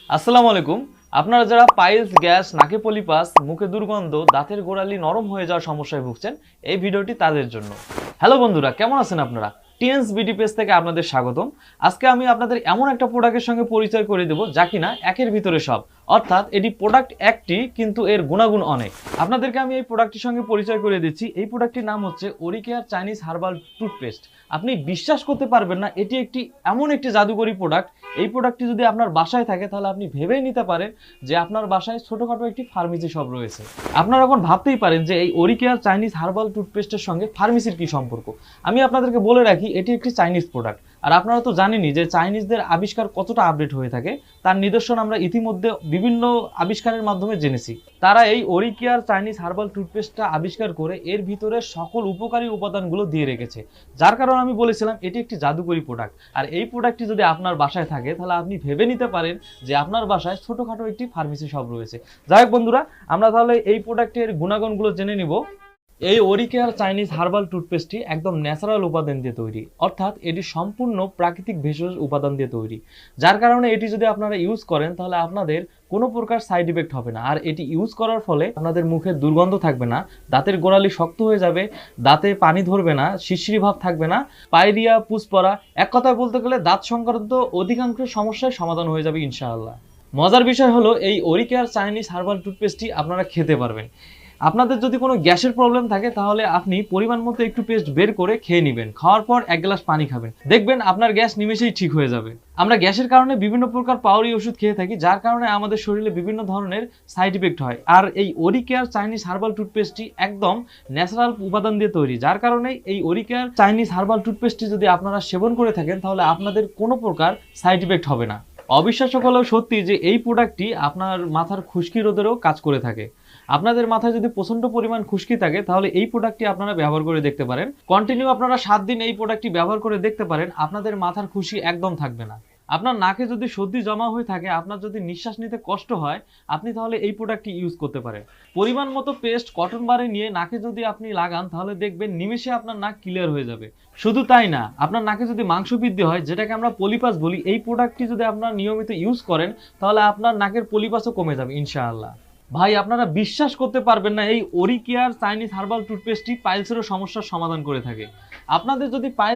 আসসালামু আলাইকুম। আপনারা যারা পাইলস, গ্যাস, নাকে পলিপাস, মুখে দুর্গন্ধ, দাঁতের গোড়ালি নরম হয়ে যাওয়ার সমস্যায় ভুগছেন, এই ভিডিওটি তাদের জন্য। হ্যালো বন্ধুরা, কেমন আছেন আপনারা? টিএনস বিডি পেজ থেকে আপনাদের স্বাগতম। আজকে আমি আপনাদের এমন একটা প্রোডাক্টের সঙ্গে পরিচয় করে দেব যা কিনা একের ভিতরে সব, অর্থাৎ এটি প্রোডাক্ট একটি কিন্তু এর গুণাগুণ অনেক। আপনাদেরকে আমি এই প্রোডাক্টটির সঙ্গে পরিচয় করে দিচ্ছি। এই প্রোডাক্টটির নাম হচ্ছে ওরিকেয়ার চাইনিজ হার্বাল টুথপেস্ট। আপনি বিশ্বাস করতে পারবেন না, এটি একটি এমন একটি জাদুকরী প্রোডাক্ট। এই প্রোডাক্টটি যদি আপনার বাসায় থাকে তাহলে আপনি ভেবেই নিতে পারেন যে আপনার বাসায় ছোটখাটো একটি ফার্মেসি শপ রয়েছে। আপনারা এখন ভাবতেই পারেন যে এই ওরিকেয়ার চাইনিজ হার্বাল টুথপেস্টের সঙ্গে ফার্মেসির কি সম্পর্ক। আমি আপনাদেরকে বলে রাখি, এটি একটি চাইনিজ প্রোডাক্ট। আর আপনারা তো জানেনই যে চাইনিজদের আবিষ্কার কতটা আপডেট হয়ে থাকে, তার নিদর্শন আমরা ইতিমধ্যে বিভিন্ন আবিষ্কারের মাধ্যমে জেনেছি। তারা এই ওরিকেয়ার চাইনিজ হার্বাল টুথপেস্টটা আবিষ্কার করে এর ভিতরে সকল উপকারী উপাদানগুলো দিয়ে রেখেছে, যার কারণে আমি বলেছিলাম এটি একটি জাদুকরী প্রোডাক্ট। আর এই প্রোডাক্টটি যদি আপনার বাসায় থাকে তাহলে আপনি ভেবে নিতে পারেন যে আপনার বাসায় ছোটখাটো একটি ফার্মেসি শপ রয়েছে। যাই হোক বন্ধুরা, আমরা তাহলে এই প্রোডাক্টের গুণাগুণগুলো জেনে নিব। এই ওরিকেয়ার চাইনিজ হার্বাল টুথপেস্টটি একদম ন্যাচারাল উপাদান দিয়ে তৈরি, অর্থাৎ এটি সম্পূর্ণ প্রাকৃতিক ভেষজ উপাদান দিয়ে তৈরি, যার কারণে এটি যদি আপনারা ইউজ করেন তাহলে আপনাদের কোনো প্রকার সাইড ইফেক্ট হবে না। আর এটি ইউজ করার ফলে আপনাদের মুখে দুর্গন্ধ থাকবে না, দাঁতের গোড়ালি শক্ত হয়ে যাবে, দাঁতে পানি ধরবে না, শিরশিরি ভাব থাকবে না, পায়রিয়া, পুষ পড়া, এক কথায় বলতে গেলে দাঁত সংক্রান্ত অধিকাংশ সমস্যার সমাধান হয়ে যাবে ইনশাআল্লাহ। মজার বিষয় হলো এই ওরিকেয়ার চাইনিজ হার্বাল টুথপেস্টটি আপনারা খেতে পারবেন। আপনাদের যদি কোনো গ্যাসের প্রবলেম থাকে তাহলে আপনি পরিমাণ মতো একটু পেস্ট বের করে খেয়ে নেবেন, খাওয়ার পর এক গ্লাস পানি খাবেন, দেখবেন আপনার গ্যাস নিমেষেই ঠিক হয়ে যাবে। আমরা গ্যাসের কারণে বিভিন্ন প্রকার পাওয়ারি ওষুধ খেয়ে থাকি, যার কারণে আমাদের শরীরে বিভিন্ন ধরনের সাইড ইফেক্ট হয়। আর এই ওরিকেয়ার চাইনিজ হার্বাল টুথপেস্টটি একদম ন্যাচারাল উপাদান দিয়ে তৈরি, যার কারণে এই ওরিকেয়ার চাইনিজ হার্বাল টুথপেস্টটি যদি আপনারা সেবন করে থাকেন তাহলে আপনাদের কোনো প্রকার সাইড ইফেক্ট হবে না। অবিশ্বাস্য হলেও সত্যি যে এই প্রোডাক্টটি আপনার মাথার খুশকি রোধেরও কাজ করে থাকে। আপনাদের মাথায় যদি প্রচন্ড পরিমাণ খুশকি থাকে তাহলে এই প্রোডাক্টটি আপনারা ব্যবহার করে দেখতে পারেন। কন্টিনিউ আপনারা 7 দিন এই প্রোডাক্টটি ব্যবহার করে দেখতে পারেন, আপনাদের মাথার খুশকি একদম থাকবে না। আপনার নাকে যদি সর্দি জমা হয়ে থাকে, আপনার যদি নিঃশ্বাস নিতে কষ্ট হয়, আপনি তাহলে এই প্রোডাক্টটি ইউজ করতে পারেন। পরিমাণ মতো পেস্ট কটন বারে নিয়ে নাকে যদি আপনি লাগান তাহলে দেখবেন নিমেষে আপনার নাক ক্লিয়ার হয়ে যাবে। শুধু তাই না, আপনার নাকে যদি মাংস বৃদ্ধি হয়, যেটাকে আমরা পলিপাস বলি, এই প্রোডাক্টটি যদি আপনারা নিয়মিত ইউজ করেন তাহলে আপনার নাকের পলিপাসও কমে যাবে ইনশাআল্লাহ। ভাই, আপনারা বিশ্বাস করতে পারবেন না, এই ওরিকেয়ার চাইনিজ হার্বাল টুথপেস্টটি পাইলসেরও সমস্যার সমাধান করে থাকে। আপনাদের যদি